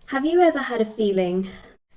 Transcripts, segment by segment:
Have you ever had a feeling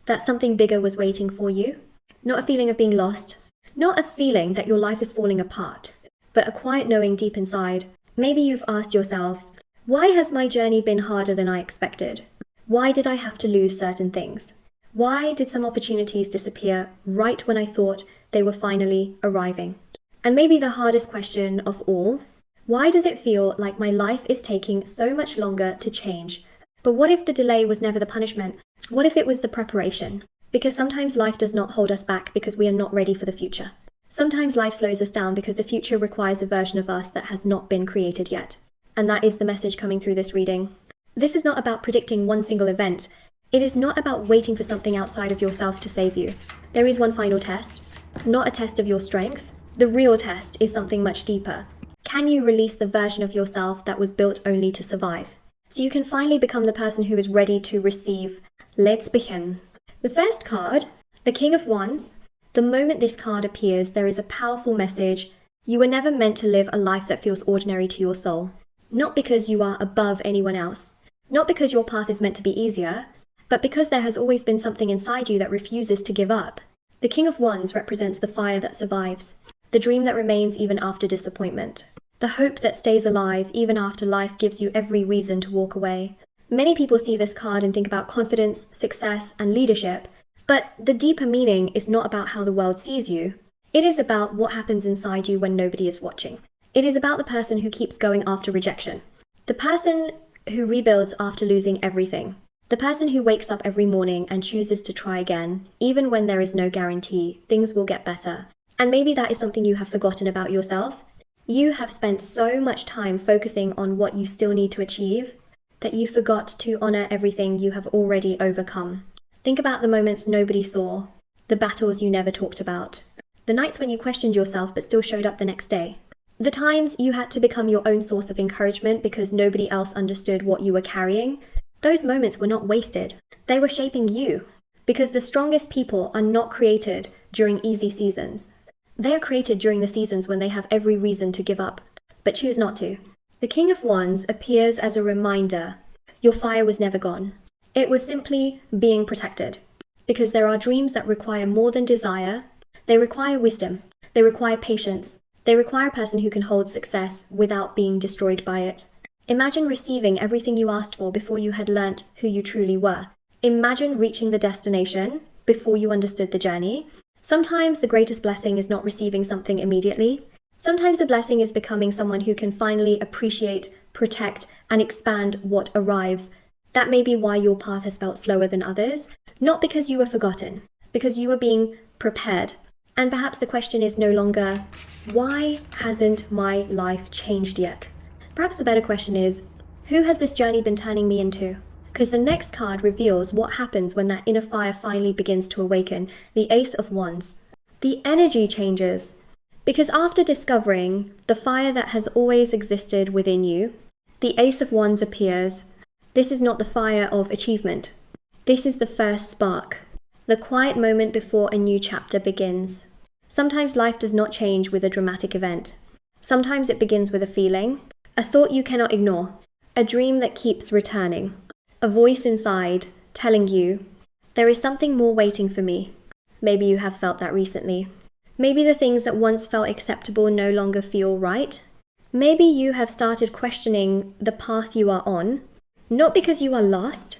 that something bigger was waiting for you? Not a feeling of being lost, not a feeling that your life is falling apart, but a quiet knowing deep inside. Maybe you've asked yourself, why has my journey been harder than I expected? Why did I have to lose certain things? Why did some opportunities disappear right when I thought they were finally arriving? And maybe the hardest question of all, why does it feel like my life is taking so much longer to change? But what if the delay was never the punishment? What if it was the preparation? Because sometimes life does not hold us back because we are not ready for the future. Sometimes life slows us down because the future requires a version of us that has not been created yet. And that is the message coming through this reading. This is not about predicting one single event. It is not about waiting for something outside of yourself to save you. There is one final test, not a test of your strength. The real test is something much deeper. Can you release the version of yourself that was built only to survive? So you can finally become the person who is ready to receive. Let's begin. The first card, the King of Wands. The moment this card appears, there is a powerful message. You were never meant to live a life that feels ordinary to your soul. Not because you are above anyone else. Not because your path is meant to be easier, but because there has always been something inside you that refuses to give up. The King of Wands represents the fire that survives, the dream that remains even after disappointment, the hope that stays alive even after life gives you every reason to walk away. Many people see this card and think about confidence, success, and leadership, but the deeper meaning is not about how the world sees you. It is about what happens inside you when nobody is watching. It is about the person who keeps going after rejection, the person who rebuilds after losing everything, the person who wakes up every morning and chooses to try again, even when there is no guarantee things will get better. And maybe that is something you have forgotten about yourself. You have spent so much time focusing on what you still need to achieve that you forgot to honor everything you have already overcome. Think about the moments nobody saw, the battles you never talked about, the nights when you questioned yourself but still showed up the next day, the times you had to become your own source of encouragement because nobody else understood what you were carrying. Those moments were not wasted. They were shaping you, because the strongest people are not created during easy seasons. They are created during the seasons when they have every reason to give up, but choose not to. The King of Wands appears as a reminder. Your fire was never gone. It was simply being protected. Because there are dreams that require more than desire. They require wisdom. They require patience. They require a person who can hold success without being destroyed by it. Imagine receiving everything you asked for before you had learnt who you truly were. Imagine reaching the destination before you understood the journey. Sometimes the greatest blessing is not receiving something immediately. Sometimes the blessing is becoming someone who can finally appreciate, protect, and expand what arrives. That may be why your path has felt slower than others, not because you were forgotten, because you were being prepared. And perhaps the question is no longer, why hasn't my life changed yet? Perhaps the better question is, who has this journey been turning me into? Because the next card reveals what happens when that inner fire finally begins to awaken, the Ace of Wands. The energy changes, because after discovering the fire that has always existed within you, the Ace of Wands appears. This is not the fire of achievement. This is the first spark, the quiet moment before a new chapter begins. Sometimes life does not change with a dramatic event. Sometimes it begins with a feeling, a thought you cannot ignore, a dream that keeps returning. A voice inside telling you, there is something more waiting for me. Maybe you have felt that recently. Maybe the things that once felt acceptable no longer feel right. Maybe you have started questioning the path you are on, not because you are lost,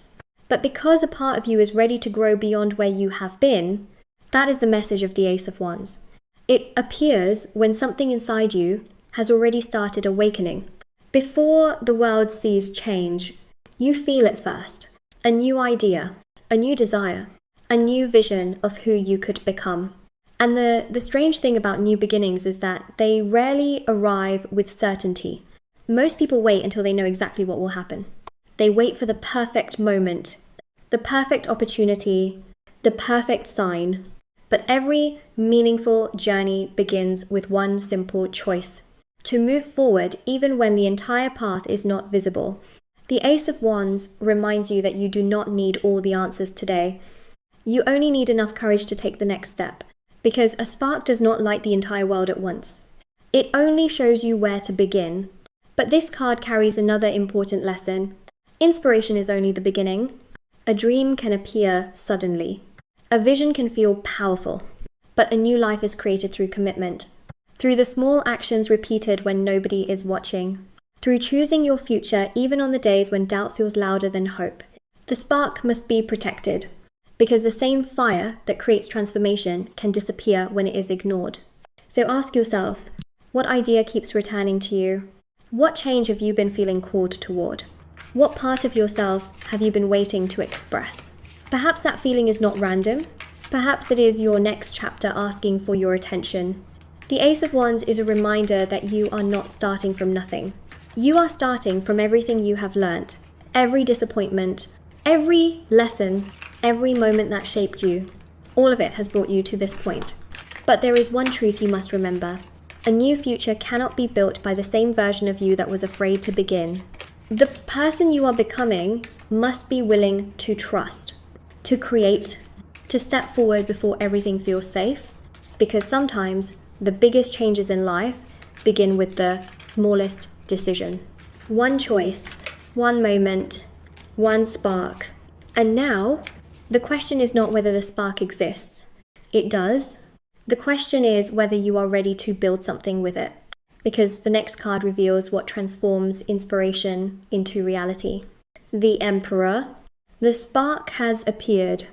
but because a part of you is ready to grow beyond where you have been. That is the message of the Ace of Wands. It appears when something inside you has already started awakening. Before the world sees change, you feel it first. A new idea, a new desire, a new vision of who you could become. And the strange thing about new beginnings is that they rarely arrive with certainty. Most people wait until they know exactly what will happen. They wait for the perfect moment, the perfect opportunity, the perfect sign. But every meaningful journey begins with one simple choice: to move forward even when the entire path is not visible. The Ace of Wands reminds you that you do not need all the answers today. You only need enough courage to take the next step, because a spark does not light the entire world at once. It only shows you where to begin. But this card carries another important lesson. Inspiration is only the beginning. A dream can appear suddenly. A vision can feel powerful. But a new life is created through commitment, through the small actions repeated when nobody is watching, through choosing your future even on the days when doubt feels louder than hope. The spark must be protected, because the same fire that creates transformation can disappear when it is ignored. So ask yourself, what idea keeps returning to you? What change have you been feeling called toward? What part of yourself have you been waiting to express? Perhaps that feeling is not random. Perhaps it is your next chapter asking for your attention. The Ace of Wands is a reminder that you are not starting from nothing. You are starting from everything you have learnt, every disappointment, every lesson, every moment that shaped you. All of it has brought you to this point. But there is one truth you must remember. A new future cannot be built by the same version of you that was afraid to begin. The person you are becoming must be willing to trust, to create, to step forward before everything feels safe, because sometimes the biggest changes in life begin with the smallest decision. One choice, one moment, one spark. And now, the question is not whether the spark exists. It does. The question is whether you are ready to build something with it, because the next card reveals what transforms inspiration into reality. The Emperor. The spark has appeared.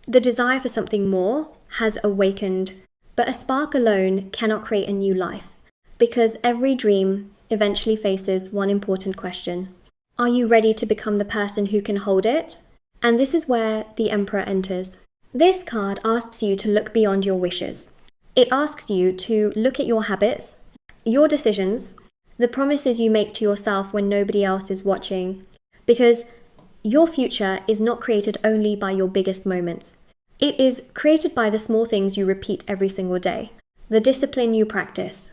The desire for something more has awakened, but a spark alone cannot create a new life, because every dream eventually faces one important question. Are you ready to become the person who can hold it? And this is where the Emperor enters. This card asks you to look beyond your wishes. It asks you to look at your habits, your decisions, the promises you make to yourself when nobody else is watching, because your future is not created only by your biggest moments. It is created by the small things you repeat every single day, the discipline you practice,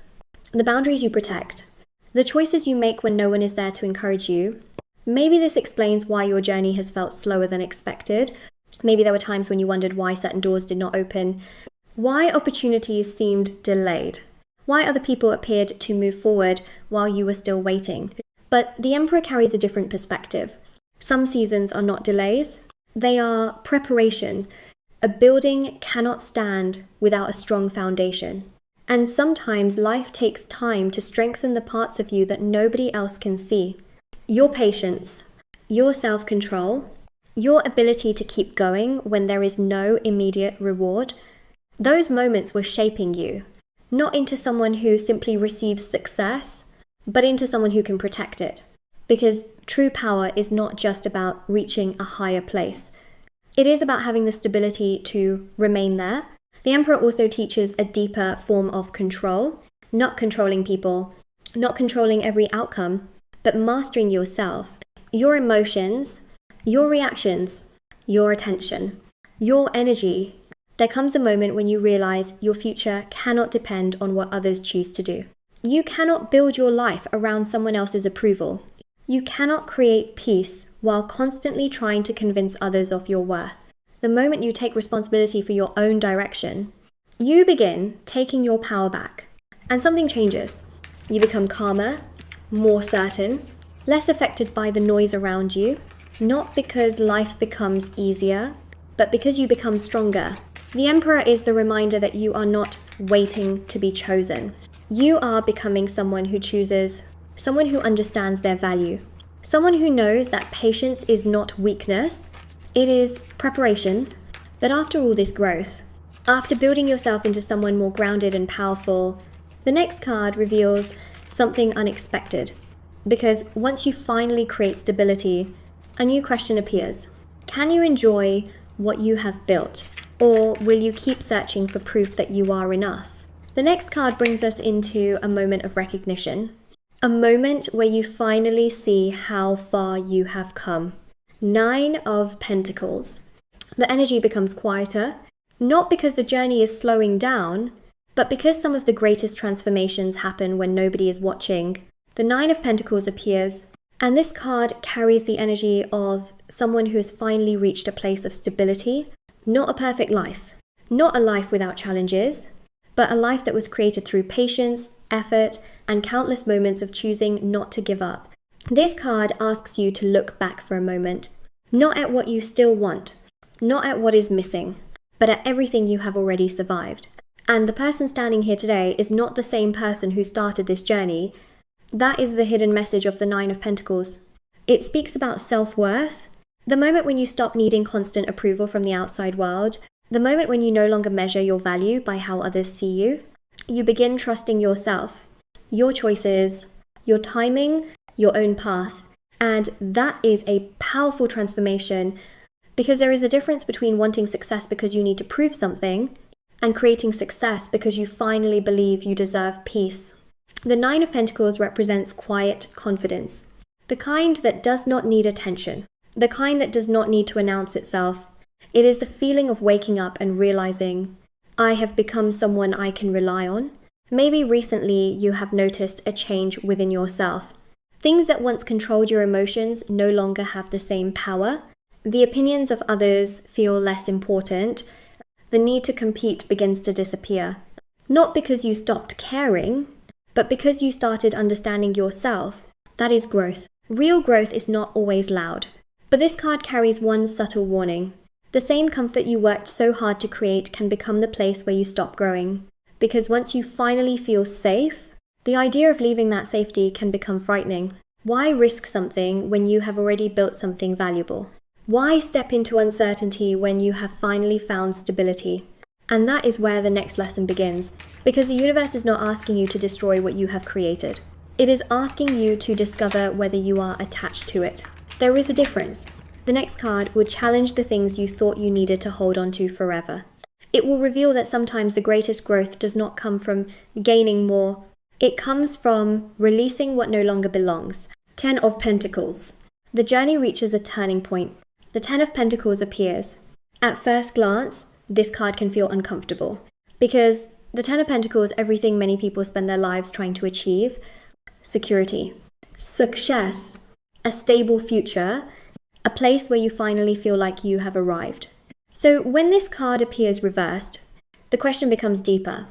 the boundaries you protect, the choices you make when no one is there to encourage you. Maybe this explains why your journey has felt slower than expected. Maybe there were times when you wondered why certain doors did not open, why opportunities seemed delayed, why other people appeared to move forward while you were still waiting. But the Emperor carries a different perspective. Some seasons are not delays, they are preparation. A building cannot stand without a strong foundation. And sometimes life takes time to strengthen the parts of you that nobody else can see. Your patience, your self-control, your ability to keep going when there is no immediate reward, those moments were shaping you, not into someone who simply receives success, but into someone who can protect it. Because true power is not just about reaching a higher place. It is about having the stability to remain there. The Emperor also teaches a deeper form of control, not controlling people, not controlling every outcome, but mastering yourself, your emotions, your reactions, your attention, your energy. There comes a moment when you realize your future cannot depend on what others choose to do. You cannot build your life around someone else's approval. You cannot create peace while constantly trying to convince others of your worth. The moment you take responsibility for your own direction, you begin taking your power back, and something changes. You become calmer, more certain, less affected by the noise around you, not because life becomes easier, but because you become stronger. The Emperor is the reminder that you are not waiting to be chosen. You are becoming someone who chooses, someone who understands their value, someone who knows that patience is not weakness, it is preparation. But after all this growth, after building yourself into someone more grounded and powerful, the next card reveals something unexpected. Because once you finally create stability, a new question appears. Can you enjoy what you have built? Or will you keep searching for proof that you are enough? The next card brings us into a moment of recognition. A moment where you finally see how far you have come. 9 of Pentacles. The energy becomes quieter, not because the journey is slowing down, but because some of the greatest transformations happen when nobody is watching. The 9 of Pentacles appears, and this card carries the energy of someone who has finally reached a place of stability, not a perfect life, not a life without challenges, but a life that was created through patience, effort, and countless moments of choosing not to give up. This card asks you to look back for a moment. Not at what you still want, not at what is missing, but at everything you have already survived. And the person standing here today is not the same person who started this journey. That is the hidden message of the Nine of Pentacles. It speaks about self-worth, the moment when you stop needing constant approval from the outside world, the moment when you no longer measure your value by how others see you. You begin trusting yourself, your choices, your timing, your own path. And that is a powerful transformation, because there is a difference between wanting success because you need to prove something and creating success because you finally believe you deserve peace. The Nine of Pentacles represents quiet confidence, the kind that does not need attention, the kind that does not need to announce itself. It is the feeling of waking up and realizing, I have become someone I can rely on. Maybe recently you have noticed a change within yourself. Things that once controlled your emotions no longer have the same power. The opinions of others feel less important. The need to compete begins to disappear. Not because you stopped caring, but because you started understanding yourself. That is growth. Real growth is not always loud. But this card carries one subtle warning. The same comfort you worked so hard to create can become the place where you stop growing. Because once you finally feel safe, the idea of leaving that safety can become frightening. Why risk something when you have already built something valuable? Why step into uncertainty when you have finally found stability? And that is where the next lesson begins, because the universe is not asking you to destroy what you have created. It is asking you to discover whether you are attached to it. There is a difference. The next card will challenge the things you thought you needed to hold on to forever. It will reveal that sometimes the greatest growth does not come from gaining more. It comes from releasing what no longer belongs. 10 of Pentacles. The journey reaches a turning point. The 10 of Pentacles appears. At first glance, this card can feel uncomfortable, because the 10 of Pentacles, everything many people spend their lives trying to achieve: security, success, a stable future, a place where you finally feel like you have arrived. So when this card appears reversed, the question becomes deeper.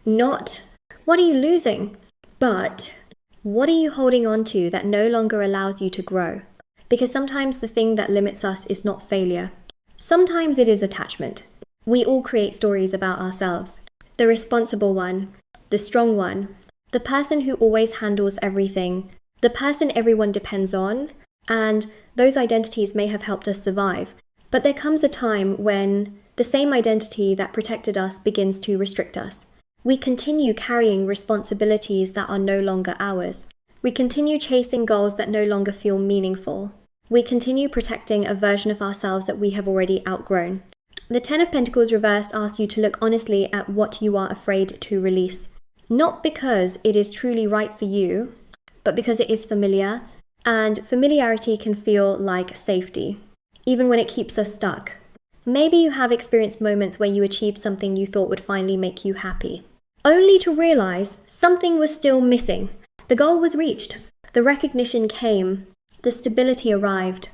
Not, what are you losing? But, what are you holding on to that no longer allows you to grow? Because sometimes the thing that limits us is not failure. Sometimes it is attachment. We all create stories about ourselves. The responsible one, the strong one, the person who always handles everything, the person everyone depends on, and those identities may have helped us survive. But there comes a time when the same identity that protected us begins to restrict us. We continue carrying responsibilities that are no longer ours. We continue chasing goals that no longer feel meaningful. We continue protecting a version of ourselves that we have already outgrown. The 10 of Pentacles reversed asks you to look honestly at what you are afraid to release. Not because it is truly right for you, but because it is familiar, and familiarity can feel like safety, even when it keeps us stuck. Maybe you have experienced moments where you achieved something you thought would finally make you happy, only to realize something was still missing. The goal was reached, the recognition came, the stability arrived,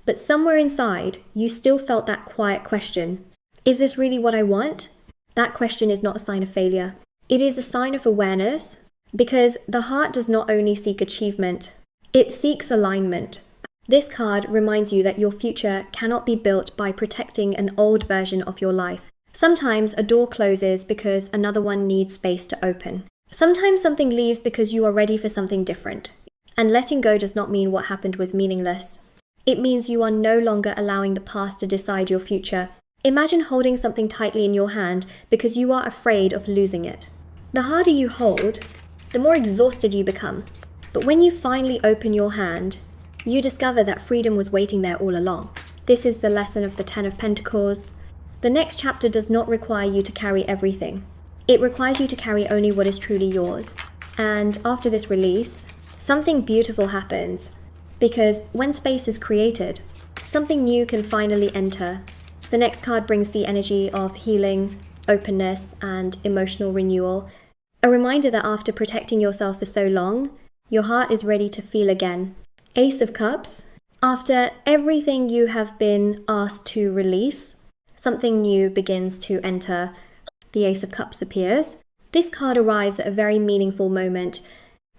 but somewhere inside, you still felt that quiet question. Is this really what I want? That question is not a sign of failure. It is a sign of awareness, because the heart does not only seek achievement, it seeks alignment. This card reminds you that your future cannot be built by protecting an old version of your life. Sometimes a door closes because another one needs space to open. Sometimes something leaves because you are ready for something different. And letting go does not mean what happened was meaningless. It means you are no longer allowing the past to decide your future. Imagine holding something tightly in your hand because you are afraid of losing it. The harder you hold, the more exhausted you become. But when you finally open your hand, you discover that freedom was waiting there all along. This is the lesson of the 10 of Pentacles. The next chapter does not require you to carry everything. It requires you to carry only what is truly yours. And after this release, something beautiful happens. Because when space is created, something new can finally enter. The next card brings the energy of healing, openness, and emotional renewal. A reminder that after protecting yourself for so long, your heart is ready to feel again. Ace of Cups. After everything you have been asked to release, something new begins to enter. The Ace of Cups appears. This card arrives at a very meaningful moment,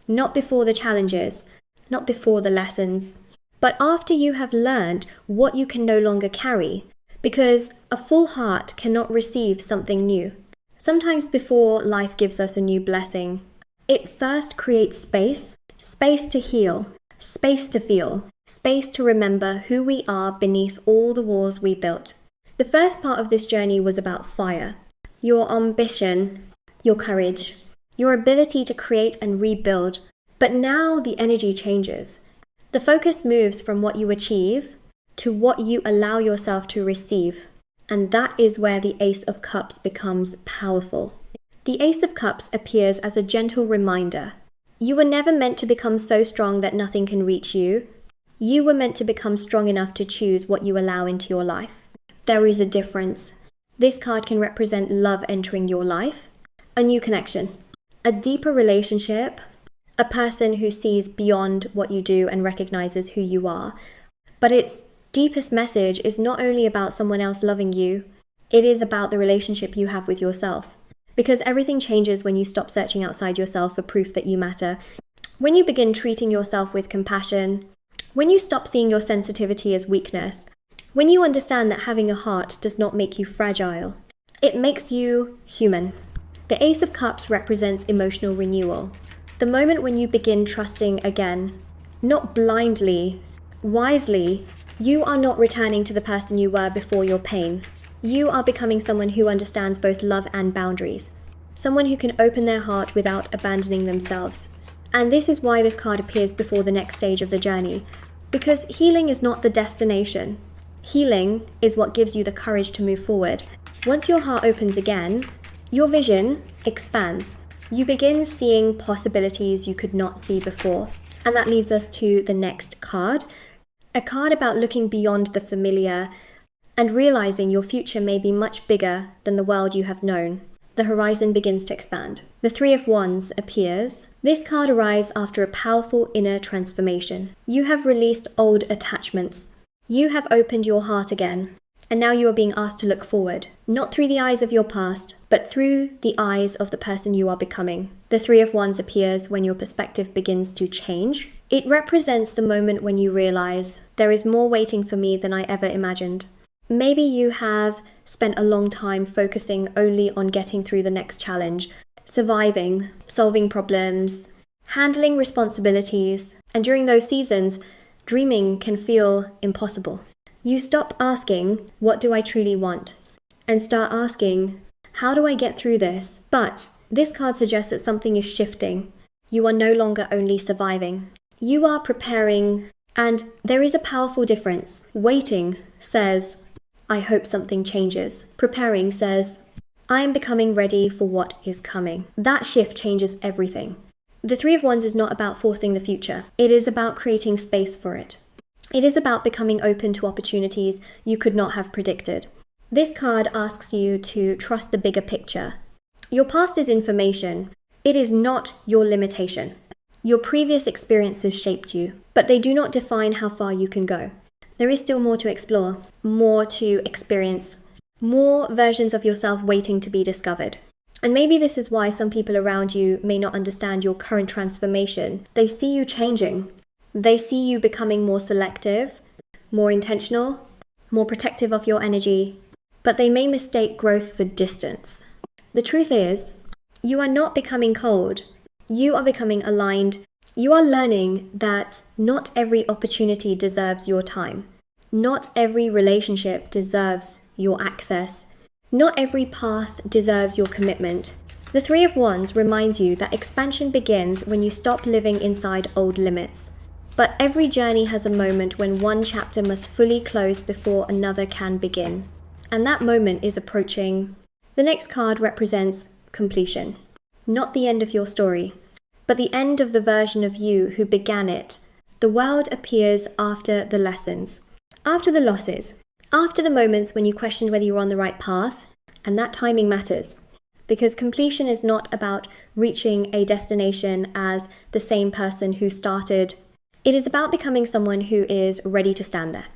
not before the challenges, not before the lessons, but after you have learned what you can no longer carry, because a full heart cannot receive something new. Sometimes before life gives us a new blessing, it first creates space, space to heal, space to feel, space to remember who we are beneath all the walls we built. The first part of this journey was about fire, your ambition, your courage, your ability to create and rebuild. But now the energy changes. The focus moves from what you achieve to what you allow yourself to receive. And that is where the Ace of Cups becomes powerful. The Ace of Cups appears as a gentle reminder. You were never meant to become so strong that nothing can reach you. You were meant to become strong enough to choose what you allow into your life. There is a difference. This card can represent love entering your life, a new connection, a deeper relationship, a person who sees beyond what you do and recognizes who you are. But its deepest message is not only about someone else loving you, it is about the relationship you have with yourself. Because everything changes when you stop searching outside yourself for proof that you matter. When you begin treating yourself with compassion, when you stop seeing your sensitivity as weakness, when you understand that having a heart does not make you fragile, it makes you human. The Ace of Cups represents emotional renewal. The moment when you begin trusting again, not blindly, wisely. You are not returning to the person you were before your pain. You are becoming someone who understands both love and boundaries. Someone who can open their heart without abandoning themselves. And this is why this card appears before the next stage of the journey. Because healing is not the destination. Healing is what gives you the courage to move forward. Once your heart opens again, your vision expands. You begin seeing possibilities you could not see before. And that leads us to the next card. A card about looking beyond the familiar and realizing your future may be much bigger than the world you have known. The horizon begins to expand. The Three of Wands appears. This card arrives after a powerful inner transformation. You have released old attachments. You have opened your heart again. And now you are being asked to look forward, not through the eyes of your past, but through the eyes of the person you are becoming. The Three of Wands appears when your perspective begins to change. It represents the moment when you realize there is more waiting for me than I ever imagined. Maybe you have spent a long time focusing only on getting through the next challenge, surviving, solving problems, handling responsibilities, and during those seasons, dreaming can feel impossible. You stop asking, what do I truly want? And start asking, how do I get through this? But this card suggests that something is shifting. You are no longer only surviving. You are preparing, and there is a powerful difference. Waiting says, I hope something changes. Preparing says, I am becoming ready for what is coming. That shift changes everything. The Three of Wands is not about forcing the future. It is about creating space for it. It is about becoming open to opportunities you could not have predicted. This card asks you to trust the bigger picture. Your past is information. It is not your limitation. Your previous experiences shaped you, but they do not define how far you can go. There is still more to explore, more to experience, more versions of yourself waiting to be discovered. And maybe this is why some people around you may not understand your current transformation. They see you changing. They see you becoming more selective, more intentional, more protective of your energy, but they may mistake growth for distance. The truth is, you are not becoming cold. You are becoming aligned. You are learning that not every opportunity deserves your time. Not every relationship deserves your access. Not every path deserves your commitment. The Three of Wands reminds you that expansion begins when you stop living inside old limits. But every journey has a moment when one chapter must fully close before another can begin. And that moment is approaching. The next card represents completion. Not the end of your story, but the end of the version of you who began it. The world appears after the lessons, after the losses, after the moments when you questioned whether you were on the right path, and that timing matters. Because completion is not about reaching a destination as the same person who started. It is about becoming someone who is ready to stand there.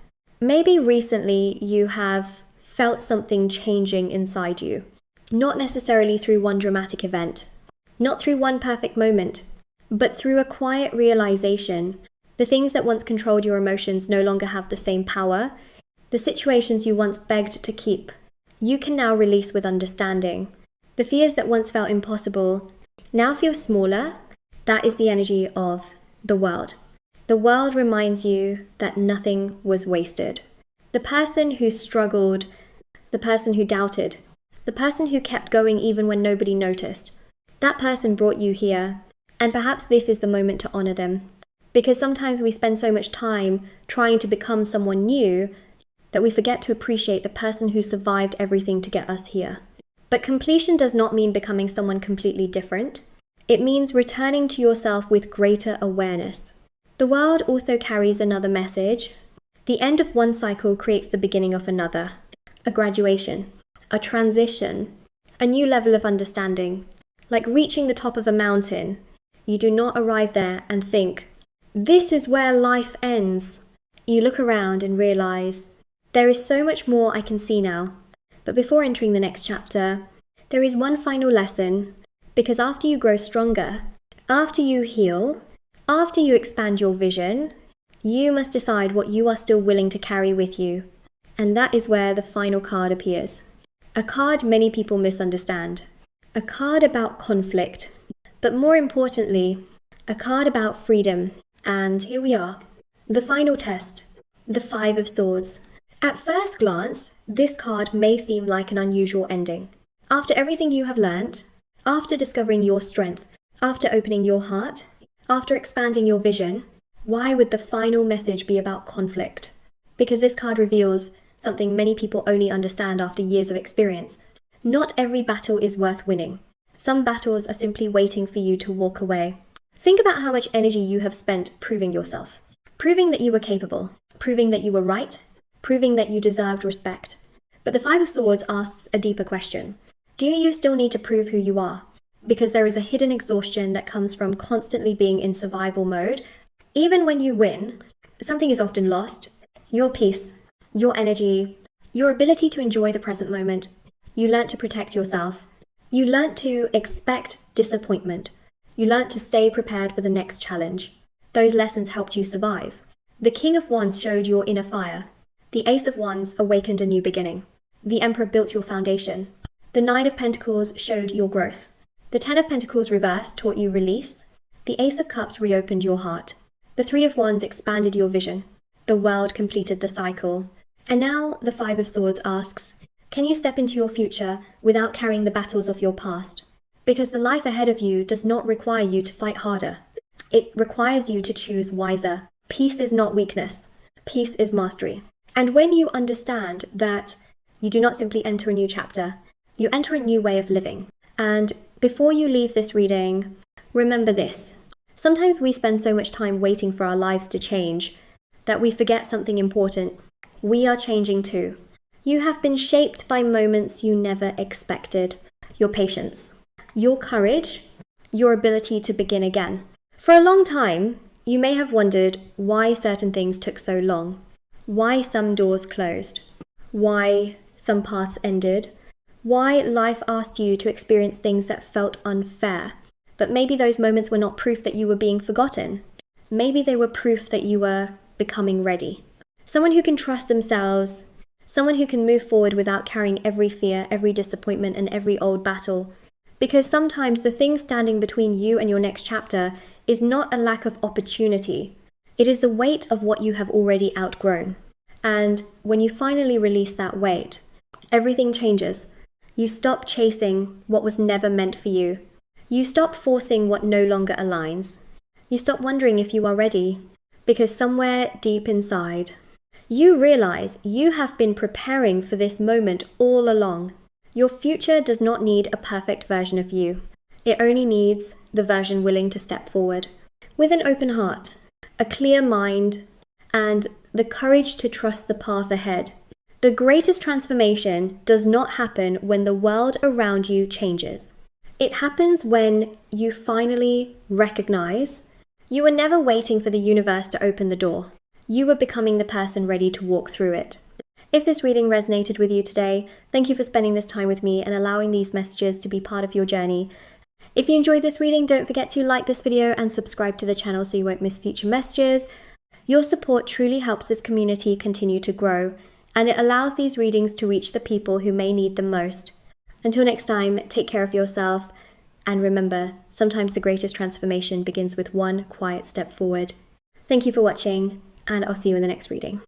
Maybe recently you have felt something changing inside you, not necessarily through one dramatic event, not through one perfect moment, but through a quiet realization The things that once controlled your emotions no longer have the same power. The situations you once begged to keep, you can now release with understanding. The fears that once felt impossible now feel smaller. That is the energy of the world. The world reminds you that nothing was wasted. The person who struggled, the person who doubted, the person who kept going even when nobody noticed, that person brought you here, and perhaps this is the moment to honor them. Because sometimes we spend so much time trying to become someone new that we forget to appreciate the person who survived everything to get us here. But completion does not mean becoming someone completely different. It means returning to yourself with greater awareness. The world also carries another message. The end of one cycle creates the beginning of another. A graduation, a transition, a new level of understanding. Like reaching the top of a mountain, you do not arrive there and think, this is where life ends. You look around and realize, there is so much more I can see now. But before entering the next chapter, there is one final lesson, because after you grow stronger, after you heal, after you expand your vision, you must decide what you are still willing to carry with you. And that is where the final card appears. A card many people misunderstand. A card about conflict, but more importantly, a card about freedom. And here we are, the final test, the Five of Swords. At first glance, this card may seem like an unusual ending. After everything you have learned, after discovering your strength, after opening your heart, after expanding your vision, why would the final message be about conflict? Because this card reveals something many people only understand after years of experience. Not every battle is worth winning. Some battles are simply waiting for you to walk away. Think about how much energy you have spent proving yourself. Proving that you were capable. Proving that you were right. Proving that you deserved respect. But the Five of Swords asks a deeper question. Do you still need to prove who you are? Because there is a hidden exhaustion that comes from constantly being in survival mode. Even when you win, something is often lost. Your peace, your energy, your ability to enjoy the present moment. You learnt to protect yourself. You learnt to expect disappointment. You learnt to stay prepared for the next challenge. Those lessons helped you survive. The King of Wands showed your inner fire. The Ace of Wands awakened a new beginning. The Emperor built your foundation. The Nine of Pentacles showed your growth. The Ten of Pentacles reversed taught you release. The Ace of Cups reopened your heart. The Three of Wands expanded your vision. The world completed the cycle. And now the Five of Swords asks, can you step into your future without carrying the battles of your past? Because the life ahead of you does not require you to fight harder. It requires you to choose wiser. Peace is not weakness. Peace is mastery. And when you understand that you do not simply enter a new chapter, you enter a new way of living. And before you leave this reading, remember this. Sometimes we spend so much time waiting for our lives to change that we forget something important. We are changing too. You have been shaped by moments you never expected. Your patience, your courage, your ability to begin again. For a long time, you may have wondered why certain things took so long, why some doors closed, why some paths ended, why life asked you to experience things that felt unfair. But maybe those moments were not proof that you were being forgotten. Maybe they were proof that you were becoming ready. Someone who can trust themselves, someone who can move forward without carrying every fear, every disappointment, and every old battle. Because sometimes the thing standing between you and your next chapter is not a lack of opportunity. It is the weight of what you have already outgrown. And when you finally release that weight, everything changes. You stop chasing what was never meant for you. You stop forcing what no longer aligns. You stop wondering if you are ready. Because somewhere deep inside, you realize you have been preparing for this moment all along. Your future does not need a perfect version of you. It only needs the version willing to step forward with an open heart, a clear mind, and the courage to trust the path ahead. The greatest transformation does not happen when the world around you changes. It happens when you finally recognize you were never waiting for the universe to open the door. You were becoming the person ready to walk through it. If this reading resonated with you today, thank you for spending this time with me and allowing these messages to be part of your journey. If you enjoyed this reading, don't forget to like this video and subscribe to the channel so you won't miss future messages. Your support truly helps this community continue to grow, and it allows these readings to reach the people who may need them most. Until next time, take care of yourself, and remember, sometimes the greatest transformation begins with one quiet step forward. Thank you for watching, and I'll see you in the next reading.